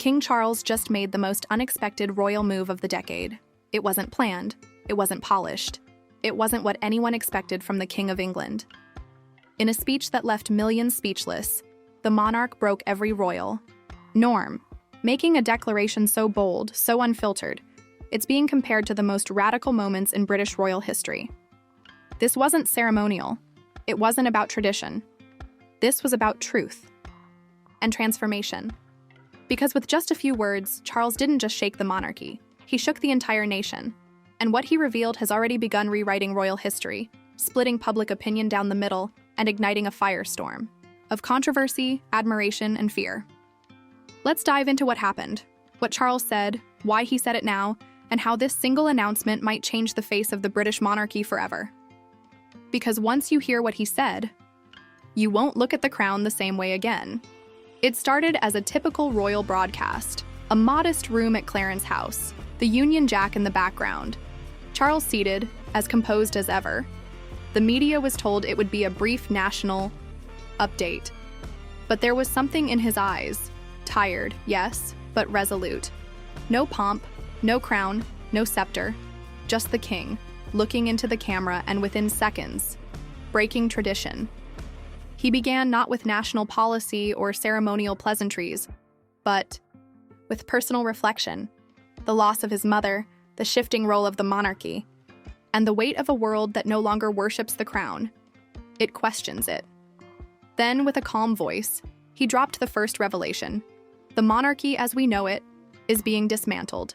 King Charles just made the most unexpected royal move of the decade. It wasn't planned. It wasn't polished. It wasn't what anyone expected from the King of England. In a speech that left millions speechless, the monarch broke every royal norm, making a declaration so bold, so unfiltered, it's being compared to the most radical moments in British royal history. This wasn't ceremonial. It wasn't about tradition. This was about truth and transformation. Because with just a few words, Charles didn't just shake the monarchy. He shook the entire nation. And what he revealed has already begun rewriting royal history, splitting public opinion down the middle and igniting a firestorm of controversy, admiration, and fear. Let's dive into what happened, what Charles said, why he said it now, and how this single announcement might change the face of the British monarchy forever. Because once you hear what he said, you won't look at the crown the same way again. It started as a typical royal broadcast, a modest room at Clarence House, the Union Jack in the background, Charles seated, as composed as ever. The media was told it would be a brief national update. But there was something in his eyes. Tired, yes, but resolute. No pomp, no crown, no scepter, just the king, looking into the camera and within seconds, breaking tradition. He began not with national policy or ceremonial pleasantries, but with personal reflection, the loss of his mother, the shifting role of the monarchy, and the weight of a world that no longer worships the crown. It questions it. Then, with a calm voice, he dropped the first revelation. The monarchy as we know it is being dismantled.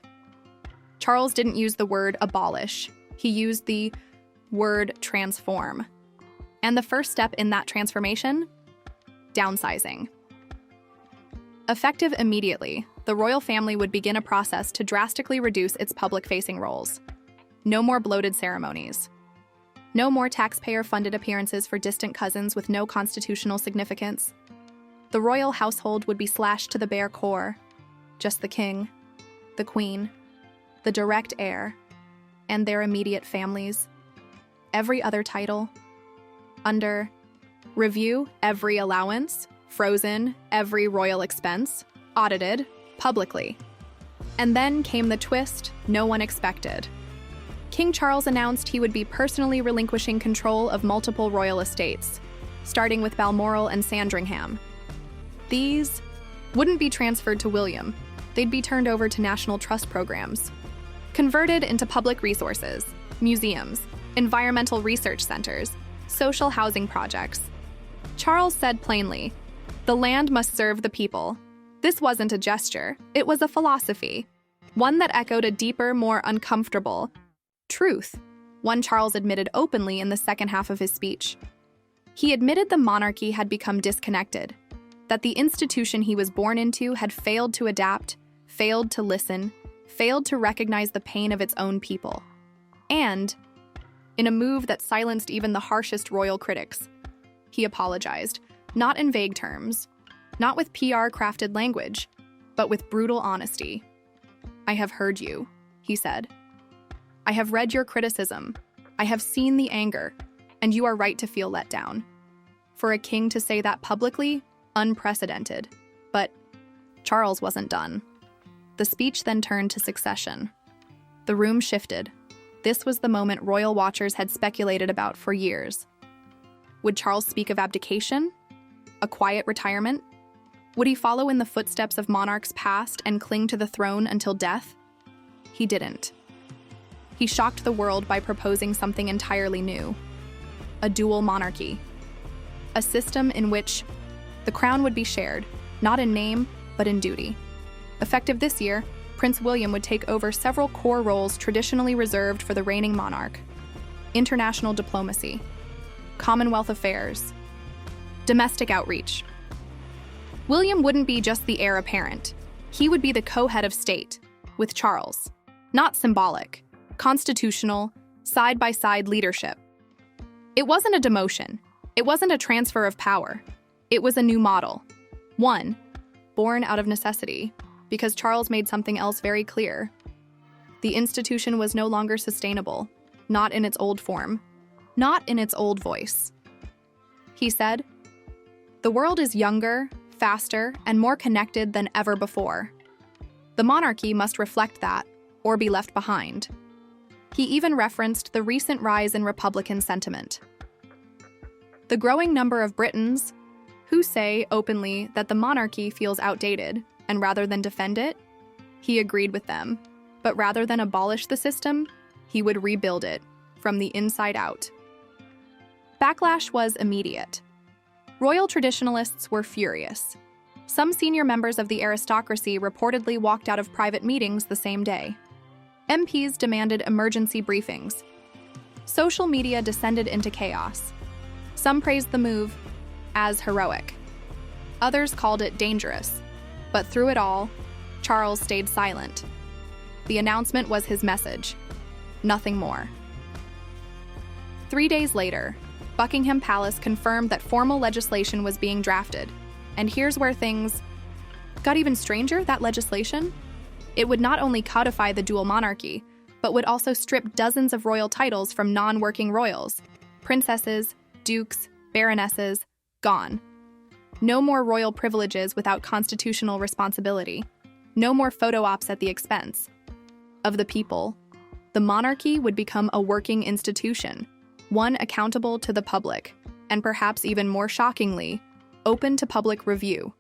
Charles didn't use the word abolish. He used the word transform. And the first step in that transformation? Downsizing. Effective immediately, the royal family would begin a process to drastically reduce its public-facing roles. No more bloated ceremonies. No more taxpayer-funded appearances for distant cousins with no constitutional significance. The royal household would be slashed to the bare core. Just the king, the queen, the direct heir, and their immediate families. Every other title. Under review, every allowance, frozen, every royal expense, audited, publicly. And then came the twist no one expected. King Charles announced he would be personally relinquishing control of multiple royal estates, starting with Balmoral and Sandringham. These wouldn't be transferred to William. They'd be turned over to national trust programs, converted into public resources, museums, environmental research centers, social housing projects. Charles said plainly, "The land must serve the people." This wasn't a gesture, it was a philosophy, one that echoed a deeper, more uncomfortable truth, one Charles admitted openly in the second half of his speech. He admitted the monarchy had become disconnected, that the institution he was born into had failed to adapt, failed to listen, failed to recognize the pain of its own people. And, in a move that silenced even the harshest royal critics, he apologized, not in vague terms, not with PR-crafted language, but with brutal honesty. "I have heard you," he said. "I have read your criticism. I have seen the anger, and you are right to feel let down." For a king to say that publicly, unprecedented. But Charles wasn't done. The speech then turned to succession. The room shifted. This was the moment royal watchers had speculated about for years. Would Charles speak of abdication? A quiet retirement? Would he follow in the footsteps of monarchs past and cling to the throne until death? He didn't. He shocked the world by proposing something entirely new. A dual monarchy. A system in which the crown would be shared, not in name, but in duty. Effective this year, Prince William would take over several core roles traditionally reserved for the reigning monarch: international diplomacy, Commonwealth affairs, domestic outreach. William wouldn't be just the heir apparent. He would be the co-head of state, with Charles. Not symbolic, constitutional, side-by-side leadership. It wasn't a demotion. It wasn't a transfer of power. It was a new model. One, born out of necessity, because Charles made something else very clear. The institution was no longer sustainable, not in its old form, not in its old voice. He said, "The world is younger, faster, and more connected than ever before. The monarchy must reflect that, or be left behind. He even referenced the recent rise in Republican sentiment. The growing number of Britons who say openly that the monarchy feels outdated, and rather than defend it, he agreed with them. But rather than abolish the system, he would rebuild it from the inside out. Backlash was immediate. Royal traditionalists were furious. Some senior members of the aristocracy reportedly walked out of private meetings the same day. MPs demanded emergency briefings. Social media descended into chaos. Some praised the move as heroic. Others called it dangerous. But through it all, Charles stayed silent. The announcement was his message. Nothing more. 3 days later, Buckingham Palace confirmed that formal legislation was being drafted. And here's where things got even stranger, that legislation. It would not only codify the dual monarchy, but would also strip dozens of royal titles from non-working royals. Princesses, dukes, baronesses, gone. No more royal privileges without constitutional responsibility. No more photo ops at the expense of the people. The monarchy would become a working institution, one accountable to the public, and perhaps even more shockingly, open to public review.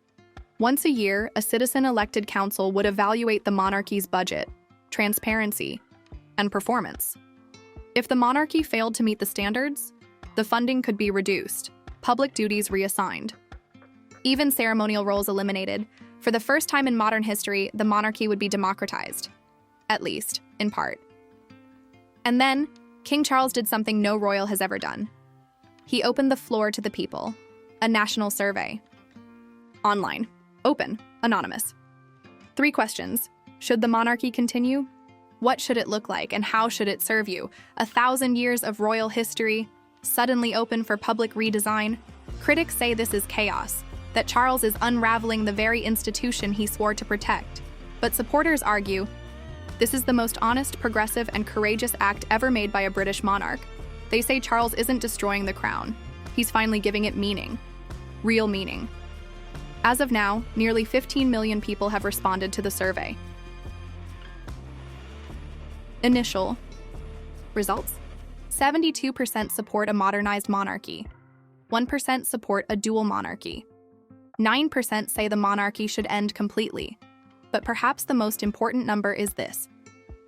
Once a year, a citizen-elected council would evaluate the monarchy's budget, transparency, and performance. If the monarchy failed to meet the standards, the funding could be reduced, public duties reassigned. Even ceremonial roles eliminated. For the first time in modern history, the monarchy would be democratized, at least, in part. And then, King Charles did something no royal has ever done. He opened the floor to the people, a national survey. Online, open, anonymous. 3 questions. Should the monarchy continue? What should it look like, and how should it serve you? 1,000 years of royal history, suddenly open for public redesign? Critics say this is chaos, that Charles is unraveling the very institution he swore to protect. But supporters argue, this is the most honest, progressive, and courageous act ever made by a British monarch. They say Charles isn't destroying the crown. He's finally giving it meaning. Real meaning. As of now, nearly 15 million people have responded to the survey. Initial results: 72% support a modernized monarchy. 1% support a dual monarchy. 9% say the monarchy should end completely. But perhaps the most important number is this: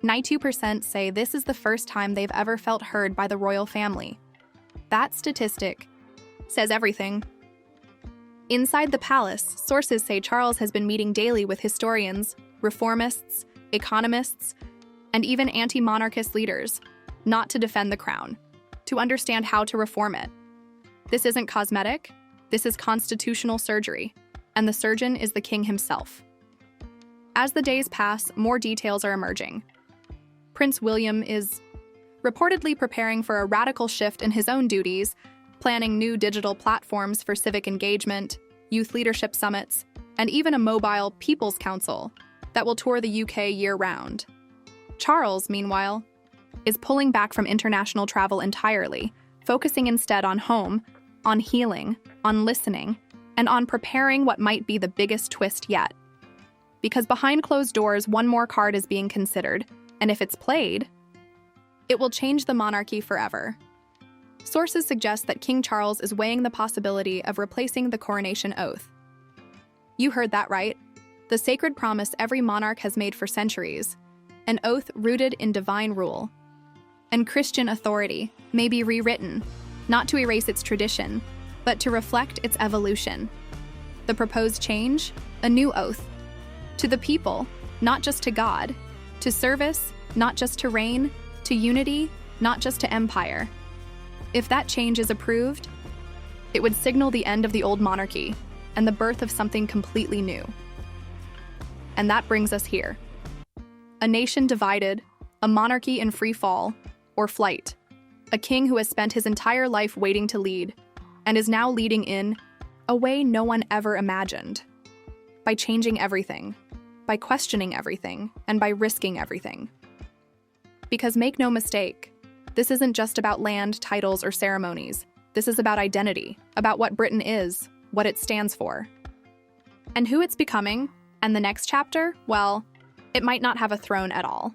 92% say this is the first time they've ever felt heard by the royal family. That statistic says everything. Inside the palace, sources say Charles has been meeting daily with historians, reformists, economists, and even anti-monarchist leaders, not to defend the crown, to understand how to reform it. This isn't cosmetic, this is constitutional surgery, and the surgeon is the king himself. As the days pass, more details are emerging. Prince William is reportedly preparing for a radical shift in his own duties, planning new digital platforms for civic engagement, youth leadership summits, and even a mobile People's Council that will tour the UK year-round. Charles, meanwhile, is pulling back from international travel entirely, focusing instead on home, on healing, on listening, and on preparing what might be the biggest twist yet. Because behind closed doors, one more card is being considered, and if it's played, it will change the monarchy forever. Sources suggest that King Charles is weighing the possibility of replacing the coronation oath. You heard that right. The sacred promise every monarch has made for centuries, an oath rooted in divine rule. And Christian authority may be rewritten, not to erase its tradition, but to reflect its evolution. The proposed change? A new oath. To the people, not just to God. To service, not just to reign. To unity, not just to empire. If that change is approved, it would signal the end of the old monarchy and the birth of something completely new. And that brings us here. A nation divided, a monarchy in free fall, or flight. A king who has spent his entire life waiting to lead, and is now leading in a way no one ever imagined. By changing everything, by questioning everything, and by risking everything. Because make no mistake, this isn't just about land, titles, or ceremonies. This is about identity, about what Britain is, what it stands for. And who it's becoming, and the next chapter, well, It might not have a throne at all.